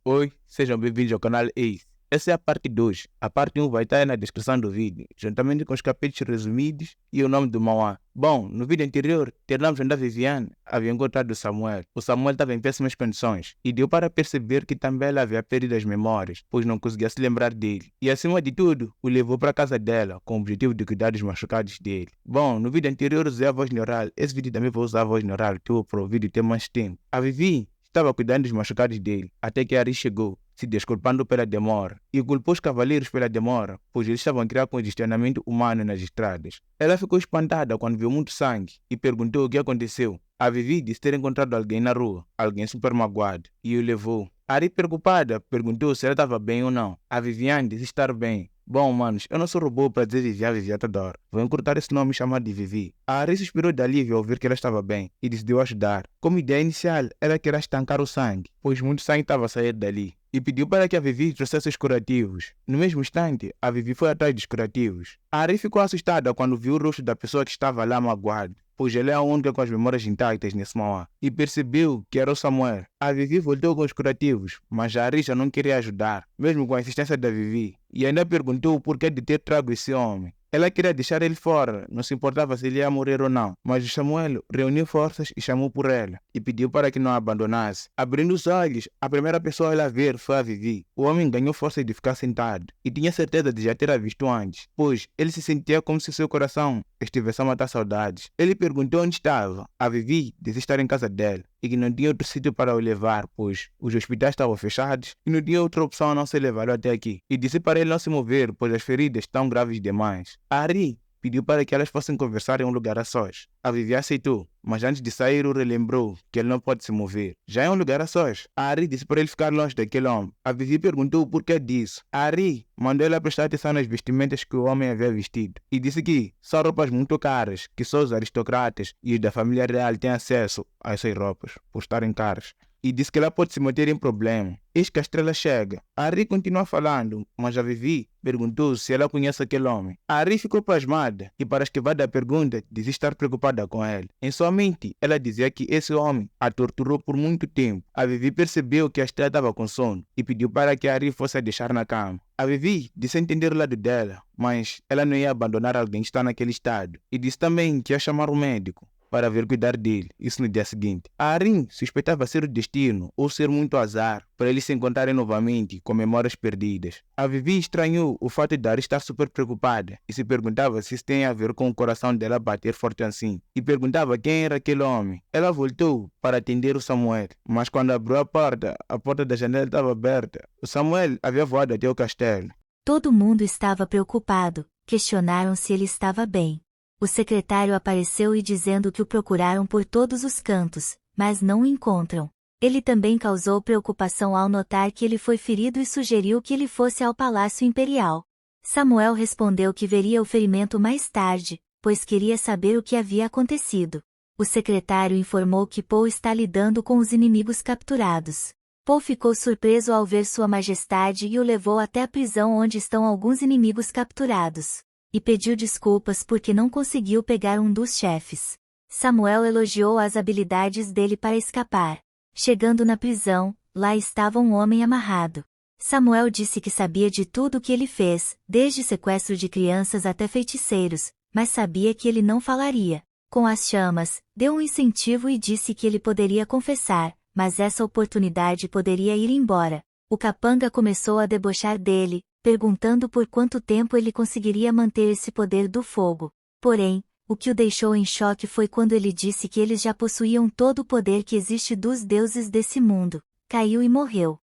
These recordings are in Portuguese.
Oi, sejam bem-vindos ao canal Ace. Essa é a parte 2. A parte 1 vai estar aí na descrição do vídeo, juntamente com os capítulos resumidos e o nome do Mauá. Bom, no vídeo anterior, terminamos onde a Viviane havia encontrado o Samuel. O Samuel estava em péssimas condições e deu para perceber que também ela havia perdido as memórias, pois não conseguia se lembrar dele. E acima de tudo, o levou para a casa dela, com o objetivo de cuidar dos machucados dele. Bom, no vídeo anterior usei a voz neural, esse vídeo também vou usar a voz neural, para o vídeo ter mais tempo. A Vivi estava cuidando dos machucados dele, até que Ari chegou, se desculpando pela demora, e culpou os cavaleiros pela demora, pois eles estavam a criar congestionamento humano nas estradas. Ela ficou espantada quando viu muito sangue e perguntou o que aconteceu. A Vivi disse ter encontrado alguém na rua, alguém super magoado, e o levou. Ari, preocupada, perguntou se ela estava bem ou não. A Viviane disse estar bem. Bom, manos, eu não sou robô para dizer Vivi a toda hora. Vou encurtar esse nome e chamar de Vivi. A Ari suspirou de alívio ao ver que ela estava bem e decidiu ajudar. Como ideia inicial, ela queria estancar o sangue, pois muito sangue estava a sair dali, e pediu para que a Vivi trouxesse os curativos. No mesmo instante, a Vivi foi atrás dos curativos. A Ari ficou assustada quando viu o rosto da pessoa que estava lá magoado, pois ela é a única com as memórias intactas nesse Mauá, e percebeu que era o Samuel. A Vivi voltou com os curativos, mas a Ari já não queria ajudar, mesmo com a insistência da Vivi, e ainda perguntou o porquê de ter trago esse homem. Ela queria deixar ele fora, não se importava se ele ia morrer ou não, mas o Samuel reuniu forças e chamou por ela, e pediu para que não a abandonasse. Abrindo os olhos, a primeira pessoa a ela ver foi a Vivi. O homem ganhou força de ficar sentado, e tinha certeza de já ter a visto antes, pois ele se sentia como se seu coração estivesse a matar saudades. Ele perguntou onde estava. A Vivi disse estar em casa dela, e que não tinha outro sítio para o levar, pois os hospitais estavam fechados e não tinha outra opção a não ser levá-lo até aqui. E disse para ele não se mover, pois as feridas estão graves demais. A Ari pediu para que elas fossem conversar em um lugar a sós. A Vivi aceitou, mas antes de sair o relembrou que ele não pode se mover. Já é um lugar a sós. A Ari disse para ele ficar longe daquele homem. A Vivi perguntou o porquê disso. A Ari mandou ela prestar atenção nas vestimentas que o homem havia vestido e disse que são roupas muito caras, que só os aristocratas e os da família real têm acesso a essas roupas, por estarem caras. E disse que ela pode se meter em problema. Eis que a estrela chega. A Ari continua falando, mas a Vivi perguntou se ela conhece aquele homem. A Ari ficou pasmada e, para esquivar da pergunta, dizia estar preocupada com ele. Em sua mente, ela dizia que esse homem a torturou por muito tempo. A Vivi percebeu que a estrela estava com sono e pediu para que a Ari fosse a deixar na cama. A Vivi disse entender o lado dela, mas ela não ia abandonar alguém que está naquele estado. E disse também que ia chamar o médico para vir cuidar dele, isso no dia seguinte. A Arin suspeitava ser o destino ou ser muito azar para eles se encontrarem novamente com memórias perdidas. A Vivi estranhou o fato de Arin estar super preocupada e se perguntava se isso tem a ver com o coração dela bater forte assim, e perguntava quem era aquele homem. Ela voltou para atender o Samuel, mas quando abriu a porta da janela estava aberta. O Samuel havia voado até o castelo. Todo mundo estava preocupado, questionaram se ele estava bem. O secretário apareceu e dizendo que o procuraram por todos os cantos, mas não o encontram. Ele também causou preocupação ao notar que ele foi ferido e sugeriu que ele fosse ao Palácio Imperial. Samuel respondeu que veria o ferimento mais tarde, pois queria saber o que havia acontecido. O secretário informou que Paul está lidando com os inimigos capturados. Paul ficou surpreso ao ver Sua Majestade e o levou até a prisão onde estão alguns inimigos capturados, e pediu desculpas porque não conseguiu pegar um dos chefes. Samuel elogiou as habilidades dele para escapar. Chegando na prisão, lá estava um homem amarrado. Samuel disse que sabia de tudo o que ele fez, desde sequestro de crianças até feiticeiros, mas sabia que ele não falaria. Com as chamas, deu um incentivo e disse que ele poderia confessar, mas essa oportunidade poderia ir embora. O capanga começou a debochar dele, perguntando por quanto tempo ele conseguiria manter esse poder do fogo. Porém, o que o deixou em choque foi quando ele disse que eles já possuíam todo o poder que existe dos deuses desse mundo. Caiu e morreu.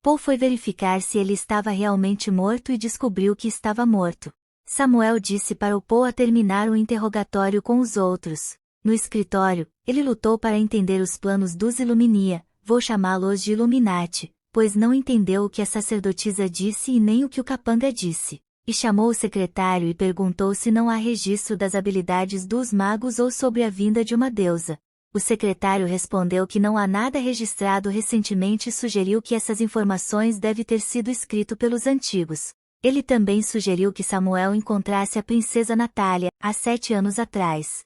Paul foi verificar se ele estava realmente morto e descobriu que estava morto. Samuel disse para o Paul a terminar o interrogatório com os outros. No escritório, ele lutou para entender os planos dos Illuminia, vou chamá-los de Illuminati, pois não entendeu o que a sacerdotisa disse e nem o que o capanga disse. E chamou o secretário e perguntou se não há registro das habilidades dos magos ou sobre a vinda de uma deusa. O secretário respondeu que não há nada registrado recentemente e sugeriu que essas informações devem ter sido escrito pelos antigos. Ele também sugeriu que Samuel encontrasse a princesa Natália, há 7 anos atrás.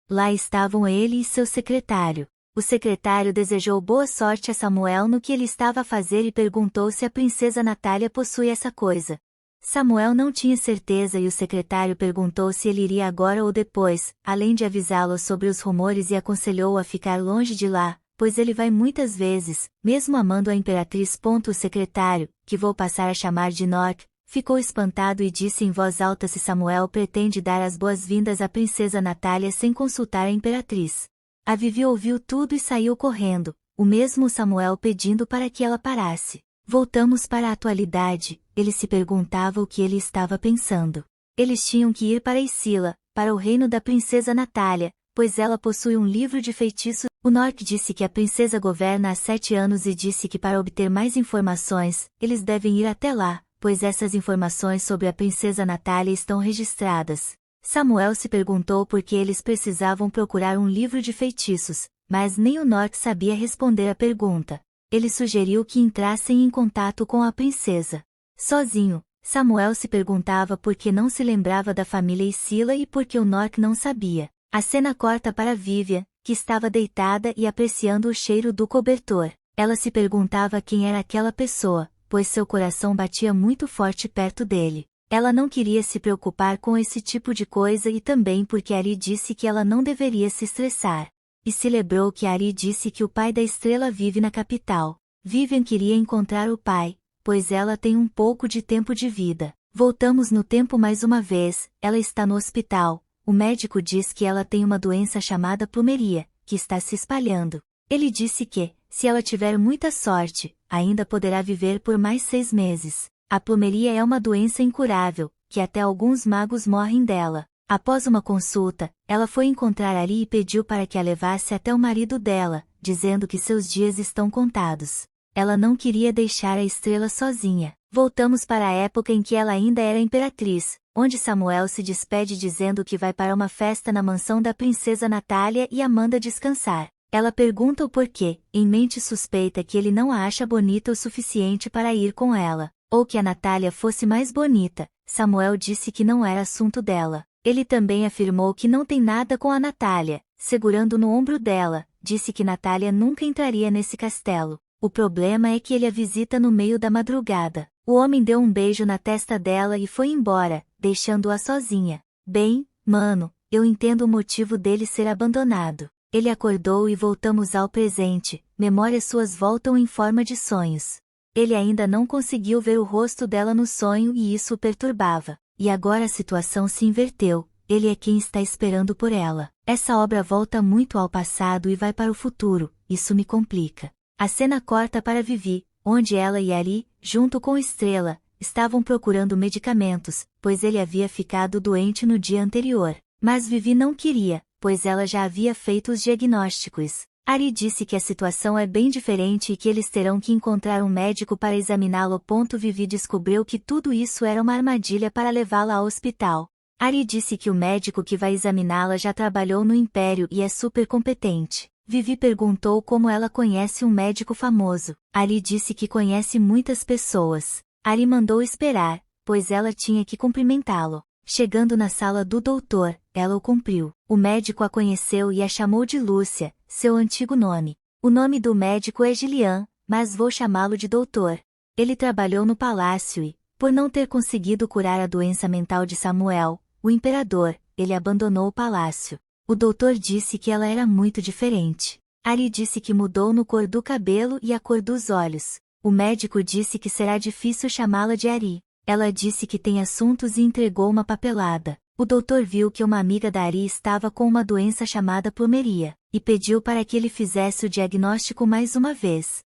Lá estavam ele e seu secretário. O secretário desejou boa sorte a Samuel no que ele estava a fazer e perguntou se a princesa Natália possui essa coisa. Samuel não tinha certeza e o secretário perguntou se ele iria agora ou depois, além de avisá-lo sobre os rumores e aconselhou-o a ficar longe de lá, pois ele vai muitas vezes, mesmo amando a imperatriz. O secretário, que vou passar a chamar de Nock, ficou espantado e disse em voz alta se Samuel pretende dar as boas-vindas à princesa Natália sem consultar a imperatriz. A Vivi ouviu tudo e saiu correndo, o mesmo Samuel pedindo para que ela parasse. Voltamos para a atualidade, ele se perguntava o que ele estava pensando. Eles tinham que ir para Isila, para o reino da princesa Natália, pois ela possui um livro de feitiços. O Nock disse que a princesa governa há 7 anos e disse que para obter mais informações, eles devem ir até lá, pois essas informações sobre a princesa Natália estão registradas. Samuel se perguntou por que eles precisavam procurar um livro de feitiços, mas nem o Nock sabia responder a pergunta. Ele sugeriu que entrassem em contato com a princesa. Sozinho, Samuel se perguntava por que não se lembrava da família Isila e por que o Nock não sabia. A cena corta para Vivian, que estava deitada e apreciando o cheiro do cobertor. Ela se perguntava quem era aquela pessoa, pois seu coração batia muito forte perto dele. Ela não queria se preocupar com esse tipo de coisa e também porque Ari disse que ela não deveria se estressar. E se lembrou que Ari disse que o pai da estrela vive na capital. Vivian queria encontrar o pai, pois ela tem um pouco de tempo de vida. Voltamos no tempo mais uma vez, ela está no hospital. O médico diz que ela tem uma doença chamada plumeria, que está se espalhando. Ele disse que, se ela tiver muita sorte, ainda poderá viver por mais 6 meses. A plumeria é uma doença incurável, que até alguns magos morrem dela. Após uma consulta, ela foi encontrar Ari e pediu para que a levasse até o marido dela, dizendo que seus dias estão contados. Ela não queria deixar a estrela sozinha. Voltamos para a época em que ela ainda era imperatriz, onde Samuel se despede dizendo que vai para uma festa na mansão da princesa Natália e a manda descansar. Ela pergunta o porquê, em mente suspeita que ele não a acha bonita o suficiente para ir com ela, ou que a Natália fosse mais bonita. Samuel disse que não era assunto dela. Ele também afirmou que não tem nada com a Natália, segurando no ombro dela, disse que Natália nunca entraria nesse castelo. O problema é que ele a visita no meio da madrugada. O homem deu um beijo na testa dela e foi embora, deixando-a sozinha. Bem, mano, eu entendo o motivo dele ser abandonado. Ele acordou e voltamos ao presente, memórias suas voltam em forma de sonhos. Ele ainda não conseguiu ver o rosto dela no sonho e isso o perturbava. E agora a situação se inverteu, ele é quem está esperando por ela. Essa obra volta muito ao passado e vai para o futuro, isso me complica. A cena corta para Vivi, onde ela e Ari, junto com Estrela, estavam procurando medicamentos, pois ele havia ficado doente no dia anterior. Mas Vivi não queria, pois ela já havia feito os diagnósticos. Ari disse que a situação é bem diferente e que eles terão que encontrar um médico para examiná-lo. Vivi descobriu que tudo isso era uma armadilha para levá-la ao hospital. Ari disse que o médico que vai examiná-la já trabalhou no Império e é super competente. Vivi perguntou como ela conhece um médico famoso. Ari disse que conhece muitas pessoas. Ari mandou esperar, pois ela tinha que cumprimentá-lo. Chegando na sala do doutor, ela o cumpriu. O médico a conheceu e a chamou de Lúcia, seu antigo nome. O nome do médico é Gillian, mas vou chamá-lo de doutor. Ele trabalhou no palácio e, por não ter conseguido curar a doença mental de Samuel, o imperador, ele abandonou o palácio. O doutor disse que ela era muito diferente. Ari disse que mudou no cor do cabelo e a cor dos olhos. O médico disse que será difícil chamá-la de Ari. Ela disse que tem assuntos e entregou uma papelada. O doutor viu que uma amiga da Ari estava com uma doença chamada plumeria, e pediu para que ele fizesse o diagnóstico mais uma vez.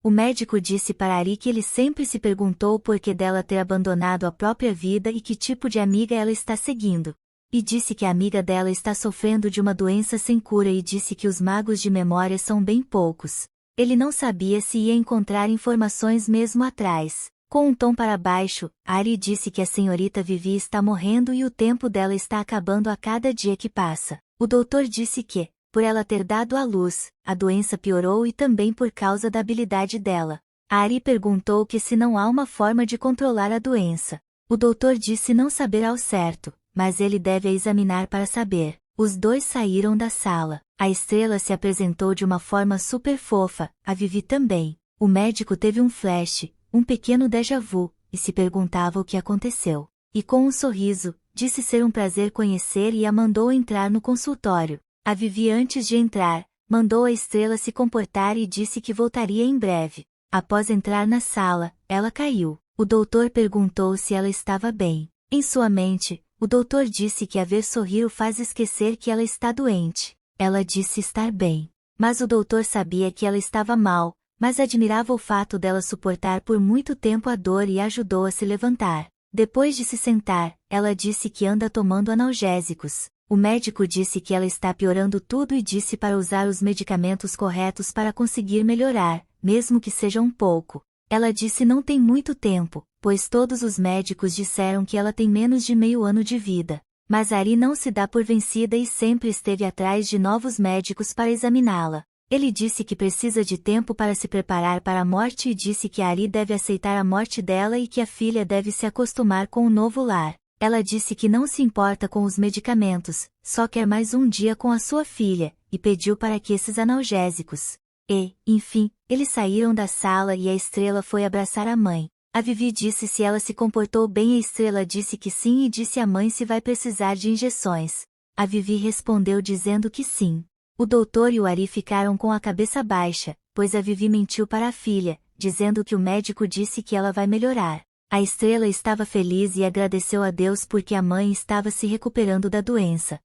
O médico disse para Ari que ele sempre se perguntou por que dela ter abandonado a própria vida e que tipo de amiga ela está seguindo. E disse que a amiga dela está sofrendo de uma doença sem cura e disse que os magos de memória são bem poucos. Ele não sabia se ia encontrar informações mesmo atrás. Com um tom para baixo, Ari disse que a senhorita Vivi está morrendo e o tempo dela está acabando a cada dia que passa. O doutor disse que, por ela ter dado à luz, a doença piorou e também por causa da habilidade dela. Ari perguntou que se não há uma forma de controlar a doença. O doutor disse não saber ao certo, mas ele deve a examinar para saber. Os dois saíram da sala. A Estrela se apresentou de uma forma super fofa, a Vivi também. O médico teve um flash, um pequeno déjà vu, e se perguntava o que aconteceu. E com um sorriso, disse ser um prazer conhecer e a mandou entrar no consultório. A Vivi, antes de entrar, mandou a Estrela se comportar e disse que voltaria em breve. Após entrar na sala, ela caiu. O doutor perguntou se ela estava bem. Em sua mente, o doutor disse que a ver sorrir o faz esquecer que ela está doente. Ela disse estar bem. Mas o doutor sabia que ela estava mal, mas admirava o fato dela suportar por muito tempo a dor e ajudou a se levantar. Depois de se sentar, ela disse que anda tomando analgésicos. O médico disse que ela está piorando tudo e disse para usar os medicamentos corretos para conseguir melhorar, mesmo que seja um pouco. Ela disse não tem muito tempo, pois todos os médicos disseram que ela tem menos de meio ano de vida. Mas Ari não se dá por vencida e sempre esteve atrás de novos médicos para examiná-la. Ele disse que precisa de tempo para se preparar para a morte e disse que Ari deve aceitar a morte dela e que a filha deve se acostumar com o novo lar. Ela disse que não se importa com os medicamentos, só quer mais um dia com a sua filha, e pediu para que esses analgésicos. Enfim, eles saíram da sala e a Estrela foi abraçar a mãe. A Vivi disse se ela se comportou bem e a Estrela disse que sim e disse à mãe se vai precisar de injeções. A Vivi respondeu dizendo que sim. O doutor e o Ari ficaram com a cabeça baixa, pois a Vivi mentiu para a filha, dizendo que o médico disse que ela vai melhorar. A Estrela estava feliz e agradeceu a Deus porque a mãe estava se recuperando da doença.